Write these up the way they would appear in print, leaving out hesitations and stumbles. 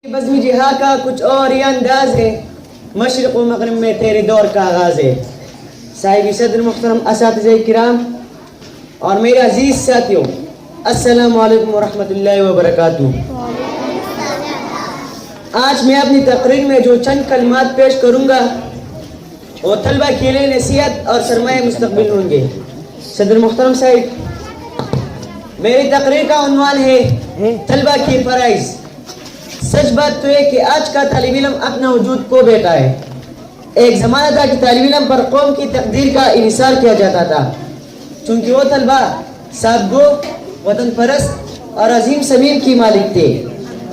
بزم جہاد کا کچھ اور یہ انداز ہے، مشرق و مغرب میں تیرے دور کا آغاز ہے۔ صاحب صدر محترم اساتذہ کرام اور میرے عزیز ساتھیوں، السلام علیکم ورحمۃ اللہ وبرکاتہ۔ آج میں اپنی تقریر میں جو چند کلمات پیش کروں گا وہ طلبہ کے لیے نصیحت اور سرمایہ مستقبل ہوں گے۔ صدر محترم صاحب، میری تقریر کا عنوان ہے طلبہ کی فرائض۔ سچ بات تو ہے کہ آج کا طالب علم اپنا وجود کھو بیٹھا ہے۔ ایک زمانہ تھا کہ طالب علم پر قوم کی تقدیر کا انحصار کیا جاتا تھا، چونکہ وہ طلبہ صاحب گو، وطن پرست اور عظیم ضمیر کی مالک تھے،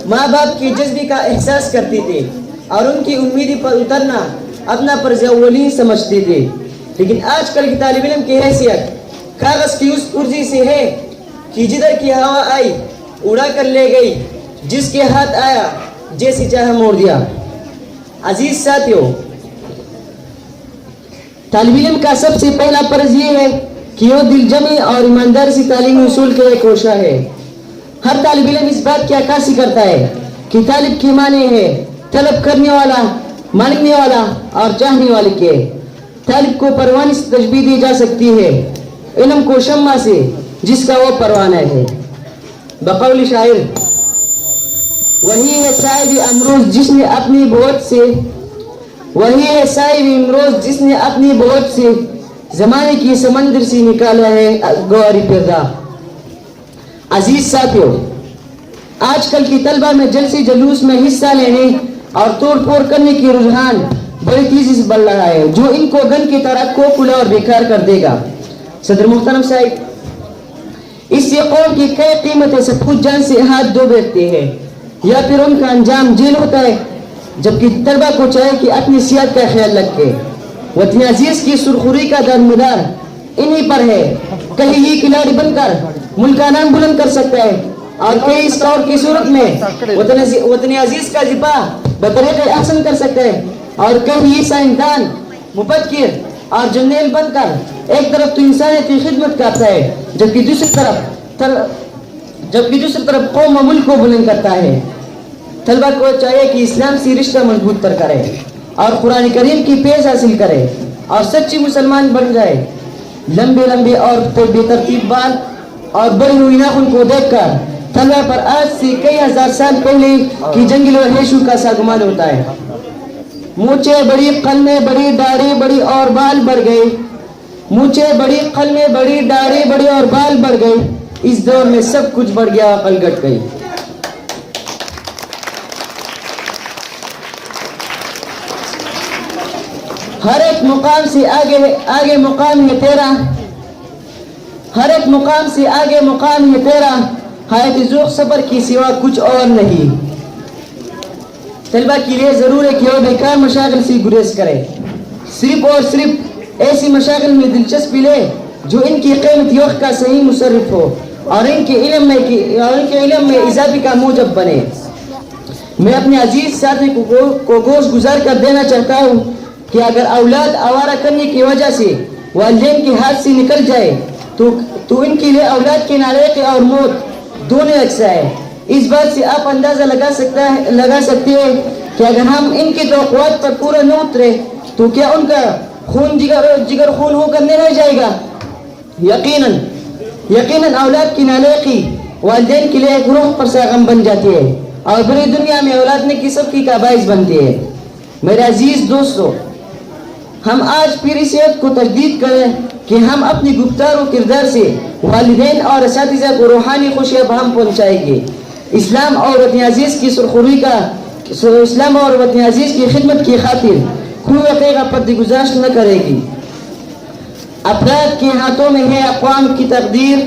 ماں باپ کے جذبے کا احساس کرتے تھے اور ان کی امیدی پر اترنا اپنا فرض اولین سمجھتے تھے۔ لیکن آج کل کے طالب علم کی حیثیت کاغذ کی اس کرسی سے ہے کہ جدھر کی ہوا آئی اڑا کر لے گئی، جس کے ہاتھ آیا جیسی چاہے موڑ دیا۔ عزیز ساتھیوں، طالب علم کا سب سے پہلا فرض یہ ہے کہ وہ دل جمعی اور ایمانداری سے تعلیمی اصول کے ایک کوشاں ہے۔ ہر طالب علم اس بات کی عکاسی کرتا ہے کہ طالب کے معنی ہے طلب کرنے والا، مانگنے والا اور چاہنے والے کے۔ طالب کو پروانہ سے تشبیہ دی جا سکتی ہے علم کو شمع سے جس کا وہ پروانہ ہے۔ بقول شاعر، وہی ہے صاحب امروز جس نے اپنی بہت سے، وہی ہے صاحب امروز جس نے اپنی بہت سے زمانے کی سمندر سے نکالا ہے گوہر پیدا۔ عزیز ساتھیوں، آج کل کی طلبہ میں جلسے جلوس میں حصہ لینے اور توڑ پھوڑ کرنے کی رجحان بڑی تیزی سے بڑھ رہا ہے، جو ان کو گن کی طرح کھوکھلا اور بیکار کر دے گا۔ صدر محترم صاحب، اس سے قوم کی کئی قیمتیں سب کچھ جان سے ہاتھ دھو بیٹھتے ہیں یا پھر ان کا انجام جیل ہوتا ہے، جبکہ طلبہ کو چاہے کہ اپنی صحت کا خیال رکھے۔ وطن عزیز کی سرخوری کا دارمدار انہی پر ہے۔ کہیں یہ کھلاڑی بن کر ملک کا نام بلند کر سکتا ہے اور کئی اسکور کی صورت میں وطن عزیز کا دفاع بطریق احسن کر سکتا ہے، اور کہیں یہ سائنسدان، مفکر اور جرنیل بن کر ایک طرف تو انسانیت کی خدمت کرتا ہے، جبکہ دوسری طرف قوم و ملک کو بلند کرتا ہے۔ طلبہ کو چاہیے کہ اسلام سے رشتہ مضبوط تر کرے اور قرآن کریم کی فیض حاصل کرے اور سچی مسلمان بن جائے۔ لمبے لمبے اور بے ترتیب بال اور بڑی ہوئی ناخن کو دیکھ کر طلبہ پر آج سے کئی ہزار سال پہلے کی جنگل و ہیشو کا سا گمان ہوتا ہے۔ مونچھیں بڑی، قلمیں بڑی، داڑھی بڑی اور بال بڑھ گئے۔ مونچھیں بڑی، قلمیں بڑی، داڑھی بڑی اور بال بڑھ گئے۔ اس دور میں سب کچھ بڑھ گیا، عقل گٹ گئی۔ ہر ایک مقام سے آگے مقام ہے تیرا، ہر ایک مقام سے آگے مقام ہے تیرا، حیات ذوق صبر کی سوا کچھ اور نہیں۔ طلبہ کے لیے ضرور ہے کہ وہ بیکار مشاغل سے گریز کرے، صرف اور صرف ایسی مشاغل میں دلچسپی لے جو ان کی قیمتی وقت کا صحیح مصرف ہو اور ان کے علم میں اضافے کا موجب بنے۔ میں اپنے عزیز ساتھی کو گوش گزار کر دینا چاہتا ہوں کہ اگر اولاد آوارہ کرنے کی وجہ سے والدین کے ہاتھ سے نکل جائے تو ان کے لیے اولاد کی نالائقی اور موت دونوں یکساں ہے۔ اس بات سے آپ اندازہ لگا سکتے ہیں کہ اگر ہم ان کی توقعات پر پورا نہ اترے تو کیا ان کا خون جگر خون ہو کر نہیں رہ جائے گا؟ یقیناً اولاد کی نالائقی والدین کے لیے ایک روح پر سا غم بن جاتی ہے اور بڑی دنیا میں اولاد نے کسبکی کا باعث بنتی ہے۔ میرے عزیز دوستو، ہم آج پھر اس عہد کو تجدید کریں کہ ہم اپنی گفتار و کردار سے والدین اور اساتذہ کو روحانی خوشیاں بہم پہنچائیں گے۔ اسلام اور وطن عزیز کی خدمت کی خاطر کوئی واقعہ پردہ گزاشت نہ کرے گی۔ افراد کے ہاتھوں میں ہے اقوام کی تقدیر،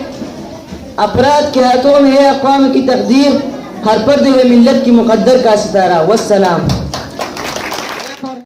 افراد کے ہاتھوں میں ہے اقوام کی تقدیر، ہر پردے میں ملت کی مقدر کا ستارہ۔ والسلام۔